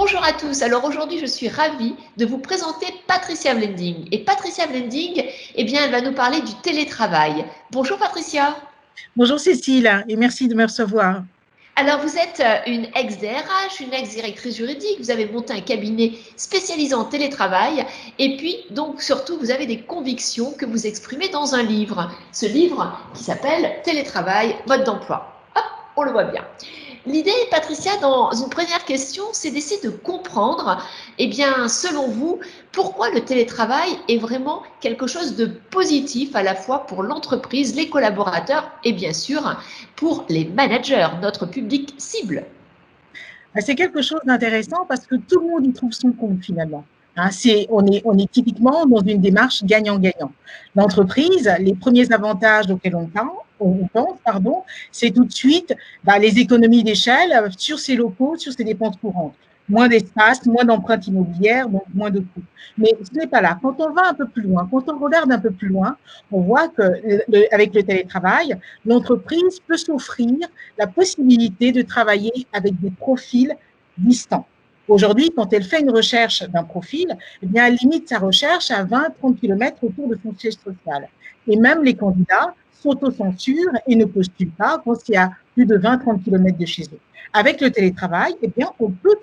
Bonjour à tous. Alors aujourd'hui, je suis ravie de vous présenter Patricia Blending. Et Patricia Blending, eh bien, elle va nous parler du télétravail. Bonjour Patricia. Bonjour Cécile et merci de me recevoir. Alors vous êtes une ex-DRH, une ex-directrice juridique, vous avez monté un cabinet spécialisé en télétravail et puis donc surtout vous avez des convictions que vous exprimez dans un livre. Ce livre qui s'appelle Télétravail, mode d'emploi. Hop, on le voit bien. L'idée, Patricia, dans une première question, c'est d'essayer de comprendre, eh bien, selon vous, pourquoi le télétravail est vraiment quelque chose de positif à la fois pour l'entreprise, les collaborateurs et bien sûr pour les managers, notre public cible. C'est quelque chose d'intéressant parce que tout le monde y trouve son compte finalement. Hein, on est typiquement dans une démarche gagnant-gagnant. L'entreprise, les premiers avantages auxquels on pense, c'est tout de suite les économies d'échelle sur ses locaux, sur ses dépenses courantes. Moins d'espace, moins d'empreintes immobilières, donc moins de coûts. Mais ce n'est pas là. Quand on va un peu plus loin, quand on regarde un peu plus loin, on voit qu'avec le télétravail, l'entreprise peut s'offrir la possibilité de travailler avec des profils distants. Aujourd'hui, quand elle fait une recherche d'un profil, eh bien, elle limite sa recherche à 20-30 km autour de son siège social. Et même les candidats s'autocensurent et ne postulent pas quand il y a plus de 20-30 km de chez eux. Avec le télétravail, eh bien, on peut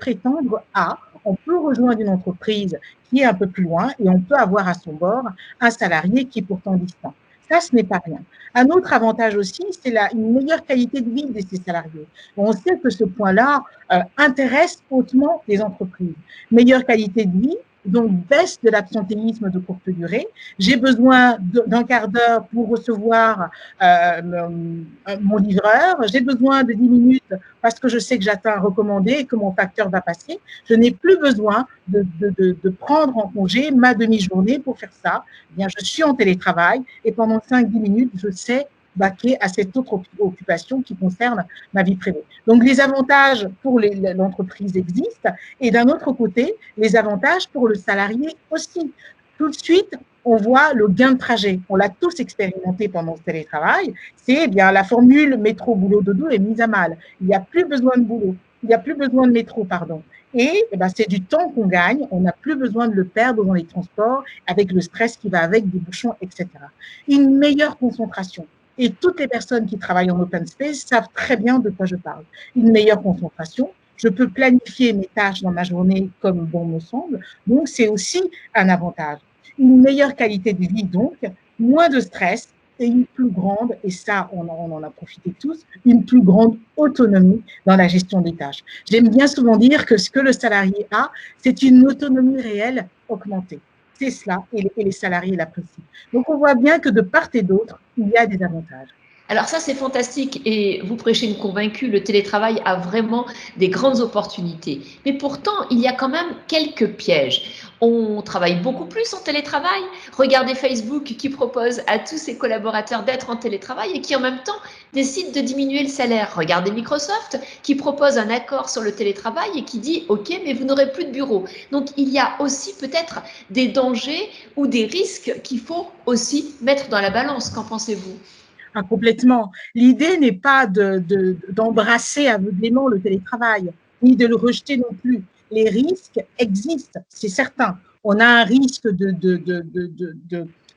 rejoindre une entreprise qui est un peu plus loin et on peut avoir à son bord un salarié qui est pourtant distant. Ça, ce n'est pas rien. Un autre avantage aussi, c'est une meilleure qualité de vie de ces salariés. On sait que ce point-là intéresse hautement les entreprises. Meilleure qualité de vie, donc baisse de l'absentéisme de courte durée. J'ai besoin d'un quart d'heure pour recevoir mon livreur. J'ai besoin de 10 minutes parce que je sais que j'atteins un recommandé et que mon facteur va passer. Je n'ai plus besoin de prendre en congé ma demi-journée pour faire ça. Eh bien, je suis en télétravail et pendant 5-10 minutes, je sais vaquer à cette autre occupation qui concerne ma vie privée. Donc, les avantages pour l'entreprise existent et d'un autre côté, les avantages pour le salarié aussi. Tout de suite, on voit le gain de trajet. On l'a tous expérimenté pendant ce télétravail. C'est bien la formule métro, boulot, dodo est mise à mal. Il n'y a plus besoin de boulot. Il n'y a plus besoin de métro, pardon. Et c'est du temps qu'on gagne. On n'a plus besoin de le perdre dans les transports avec le stress qui va avec, des bouchons, etc. Une meilleure concentration. Et toutes les personnes qui travaillent en open space savent très bien de quoi je parle. Une meilleure concentration. Je peux planifier mes tâches dans ma journée comme bon me semble. Donc, c'est aussi un avantage. Une meilleure qualité de vie, donc, moins de stress et une plus grande, et ça, on en a profité tous, une plus grande autonomie dans la gestion des tâches. J'aime bien souvent dire que ce que le salarié a, c'est une autonomie réelle augmentée. C'est cela, et les salariés l'apprécient. Donc, on voit bien que de part et d'autre, il y a des avantages. Alors ça, c'est fantastique et vous prêchez une convaincue, le télétravail a vraiment des grandes opportunités. Mais pourtant, il y a quand même quelques pièges. On travaille beaucoup plus en télétravail. Regardez Facebook qui propose à tous ses collaborateurs d'être en télétravail et qui en même temps décide de diminuer le salaire. Regardez Microsoft qui propose un accord sur le télétravail et qui dit OK, mais vous n'aurez plus de bureau. Donc il y a aussi peut-être des dangers ou des risques qu'il faut aussi mettre dans la balance. Qu'en pensez-vous ? Complètement. L'idée n'est pas d'embrasser aveuglément le télétravail, ni de le rejeter non plus. Les risques existent, c'est certain. On a un risque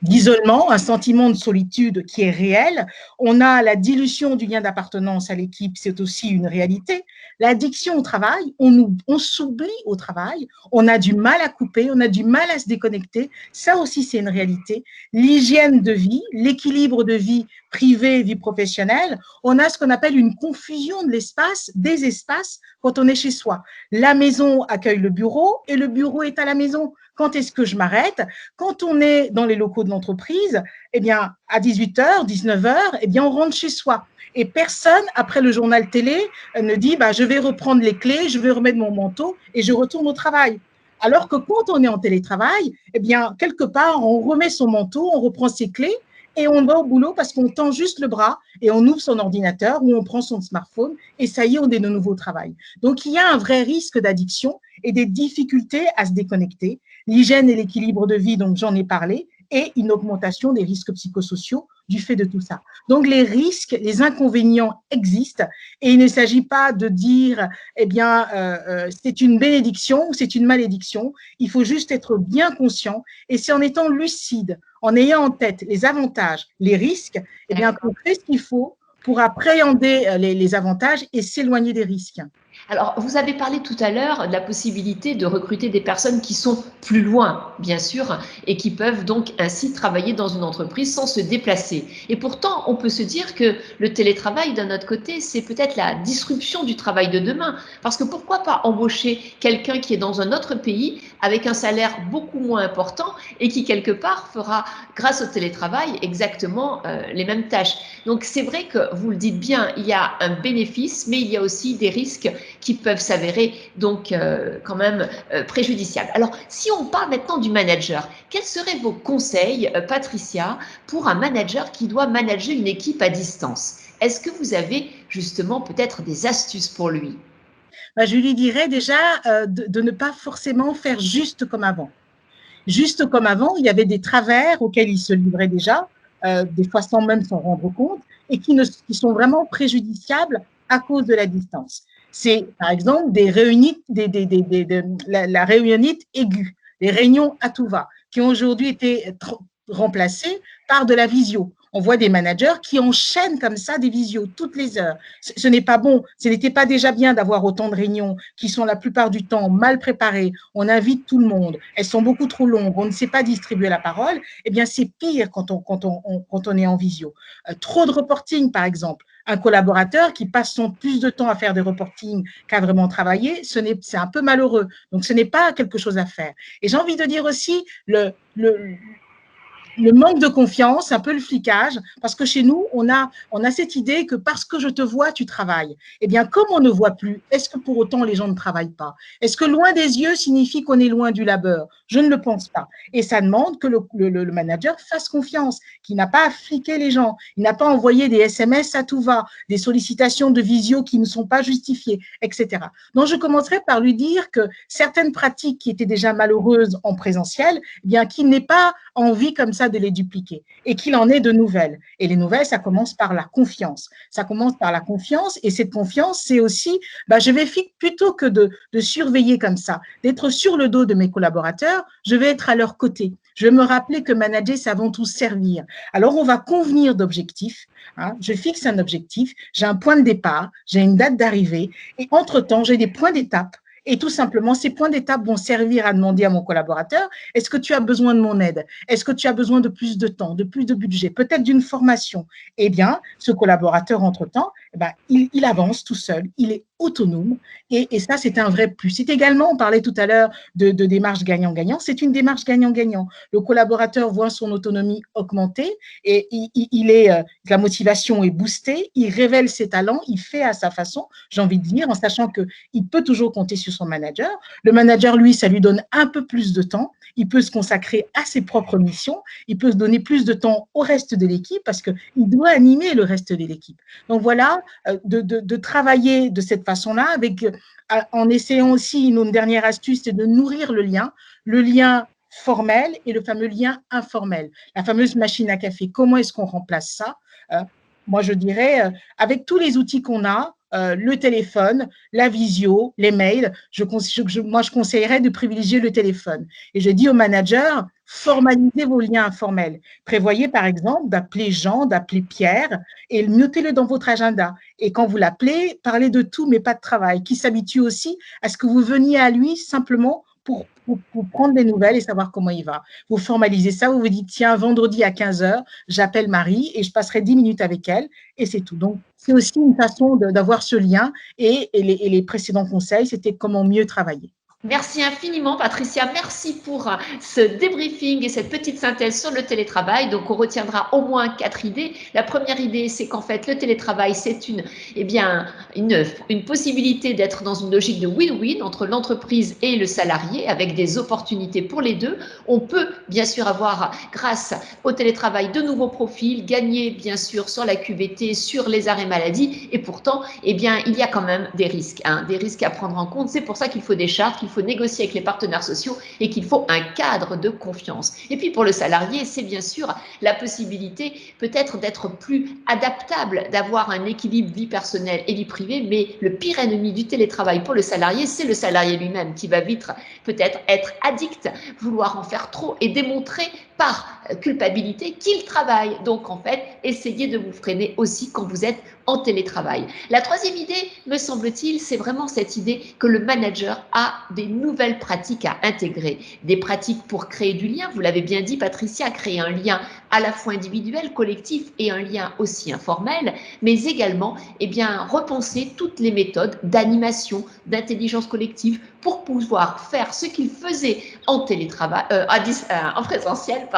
d'isolement, un sentiment de solitude qui est réel. On a la dilution du lien d'appartenance à l'équipe, c'est aussi une réalité. L'addiction au travail, on s'oublie au travail, on a du mal à couper, on a du mal à se déconnecter. Ça aussi, c'est une réalité. L'hygiène de vie, l'équilibre de vie privée, vie professionnelle, on a ce qu'on appelle une confusion de l'espace, des espaces quand on est chez soi. La maison accueille le bureau et le bureau est à la maison. Quand est-ce que je m'arrête? Quand on est dans les locaux de l'entreprise, eh bien, à 18h, 19h, eh bien, on rentre chez soi. Et personne, après le journal télé, ne dit je vais reprendre les clés, je vais remettre mon manteau et je retourne au travail. Alors que quand on est en télétravail, eh bien, quelque part, on remet son manteau, on reprend ses clés et on va au boulot parce qu'on tend juste le bras et on ouvre son ordinateur ou on prend son smartphone et ça y est, on est de nouveau au travail. Donc, il y a un vrai risque d'addiction et des difficultés à se déconnecter. L'hygiène et l'équilibre de vie, donc j'en ai parlé, et une augmentation des risques psychosociaux du fait de tout ça. Donc, les risques, les inconvénients existent et il ne s'agit pas de dire, eh bien, c'est une bénédiction ou c'est une malédiction. Il faut juste être bien conscient et c'est en étant lucide, en ayant en tête les avantages, les risques, eh bien, qu'on fait ce qu'il faut pour appréhender les avantages et s'éloigner des risques. Alors, vous avez parlé tout à l'heure de la possibilité de recruter des personnes qui sont plus loin, bien sûr, et qui peuvent donc ainsi travailler dans une entreprise sans se déplacer. Et pourtant, on peut se dire que le télétravail, d'un autre côté, c'est peut-être la disruption du travail de demain. Parce que pourquoi pas embaucher quelqu'un qui est dans un autre pays avec un salaire beaucoup moins important et qui, quelque part, fera, grâce au télétravail, exactement les mêmes tâches. Donc, c'est vrai que vous le dites bien, il y a un bénéfice, mais il y a aussi des risques qui peuvent s'avérer donc quand même préjudiciables. Alors, si on parle maintenant du manager, quels seraient vos conseils, Patricia, pour un manager qui doit manager une équipe à distance? Est-ce que vous avez justement peut-être des astuces pour lui? Je lui dirais déjà de ne pas forcément faire juste comme avant. Juste comme avant, il y avait des travers auxquels il se livrait déjà, des fois sans même s'en rendre compte, et qui sont vraiment préjudiciables à cause de la distance. C'est, par exemple, la réunionnite aiguë, les réunions à tout va, qui ont aujourd'hui été remplacées par de la visio. On voit des managers qui enchaînent comme ça des visios toutes les heures. Ce n'est pas bon. Ce n'était pas déjà bien d'avoir autant de réunions qui sont la plupart du temps mal préparées. On invite tout le monde. Elles sont beaucoup trop longues. On ne sait pas distribuer la parole. Eh bien, c'est pire quand on est en visio. Trop de reporting, par exemple. Un collaborateur qui passe son plus de temps à faire des reportings qu'à vraiment travailler, c'est un peu malheureux. Donc, ce n'est pas quelque chose à faire. Et j'ai envie de dire aussi le manque de confiance, un peu le flicage, parce que chez nous, on a cette idée que parce que je te vois, tu travailles. Eh bien, comme on ne voit plus, est-ce que pour autant les gens ne travaillent pas? Est-ce que loin des yeux signifie qu'on est loin du labeur? Je ne le pense pas. Et ça demande que le manager fasse confiance, qu'il n'a pas à fliquer les gens, il n'a pas envoyé des SMS à tout va, des sollicitations de visio qui ne sont pas justifiées, etc. Donc, je commencerai par lui dire que certaines pratiques qui étaient déjà malheureuses en présentiel, eh bien, qu'il n'ait pas envie comme ça de les dupliquer et qu'il en ait de nouvelles. Et les nouvelles, ça commence par la confiance. Ça commence par la confiance et cette confiance, c'est aussi, je vais plutôt que de surveiller comme ça, d'être sur le dos de mes collaborateurs, je vais être à leur côté. Je vais me rappeler que manager, c'est avant tout servir. Alors, on va convenir d'objectifs. Je fixe un objectif, j'ai un point de départ, j'ai une date d'arrivée et entre-temps, j'ai des points d'étape. Et tout simplement, ces points d'étape vont servir à demander à mon collaborateur, est-ce que tu as besoin de mon aide? Est-ce que tu as besoin de plus de temps, de plus de budget, peut-être d'une formation? Eh bien, ce collaborateur, entre-temps, il avance tout seul, il est autonome et ça, c'est un vrai plus. C'est également, on parlait tout à l'heure de démarche gagnant-gagnant, c'est une démarche gagnant-gagnant. Le collaborateur voit son autonomie augmenter et la motivation est boostée, il révèle ses talents, il fait à sa façon, j'ai envie de dire, en sachant qu'il peut toujours compter sur son manager. Le manager, lui, ça lui donne un peu plus de temps, il peut se consacrer à ses propres missions, il peut se donner plus de temps au reste de l'équipe parce qu'il doit animer le reste de l'équipe. Donc voilà, de travailler de cette façon-là, en essayant aussi, une dernière astuce, c'est de nourrir le lien formel et le fameux lien informel. La fameuse machine à café, comment est-ce qu'on remplace ça? Moi, je dirais, avec tous les outils qu'on a, le téléphone, la visio, les mails, moi, je conseillerais de privilégier le téléphone. Et je dis aux managers, formalisez vos liens informels. Prévoyez, par exemple, d'appeler Jean, d'appeler Pierre et notez-le dans votre agenda. Et quand vous l'appelez, parlez de tout, mais pas de travail. Qui s'habitue aussi à ce que vous veniez à lui simplement pour prendre des nouvelles et savoir comment il va. Vous formalisez ça, vous vous dites, tiens, vendredi à 15h, j'appelle Marie et je passerai 10 minutes avec elle et c'est tout. Donc, c'est aussi une façon d'avoir ce lien et les précédents conseils, c'était comment mieux travailler. Merci infiniment, Patricia. Merci pour ce débriefing et cette petite synthèse sur le télétravail. Donc, on retiendra au moins 4 idées. La première idée, c'est qu'en fait, le télétravail, c'est une possibilité d'être dans une logique de win-win entre l'entreprise et le salarié avec des opportunités pour les deux. On peut bien sûr avoir, grâce au télétravail, de nouveaux profils, gagner bien sûr sur la QVT, sur les arrêts maladie. Et pourtant, il y a quand même des risques à prendre en compte. C'est pour ça qu'il faut des chartes, qu'il faut faut négocier avec les partenaires sociaux et qu'il faut un cadre de confiance. Et puis pour le salarié, c'est bien sûr la possibilité peut-être d'être plus adaptable, d'avoir un équilibre vie personnelle et vie privée, mais le pire ennemi du télétravail pour le salarié, c'est le salarié lui-même qui va vite peut-être être addict, vouloir en faire trop et démontrer par culpabilité qu'il travaille. Donc en fait, essayez de vous freiner aussi quand vous êtes en télétravail. La troisième idée, me semble-t-il, c'est vraiment cette idée que le manager a des nouvelles pratiques à intégrer, des pratiques pour créer du lien. Vous l'avez bien dit, Patricia, créer un lien à la fois individuel, collectif et un lien aussi informel, mais également repenser toutes les méthodes d'animation, d'intelligence collective pour pouvoir faire ce qu'il faisait en télétravail, en présentiel,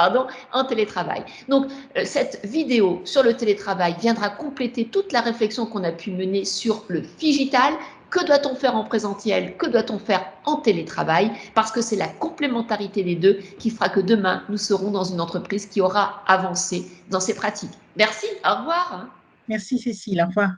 en télétravail. Donc, cette vidéo sur le télétravail viendra compléter toute la réflexion qu'on a pu mener sur le digital. Que doit-on faire en présentiel? Que doit-on faire en télétravail? Parce que c'est la complémentarité des deux qui fera que demain, nous serons dans une entreprise qui aura avancé dans ses pratiques. Merci, au revoir. Merci Cécile, au revoir.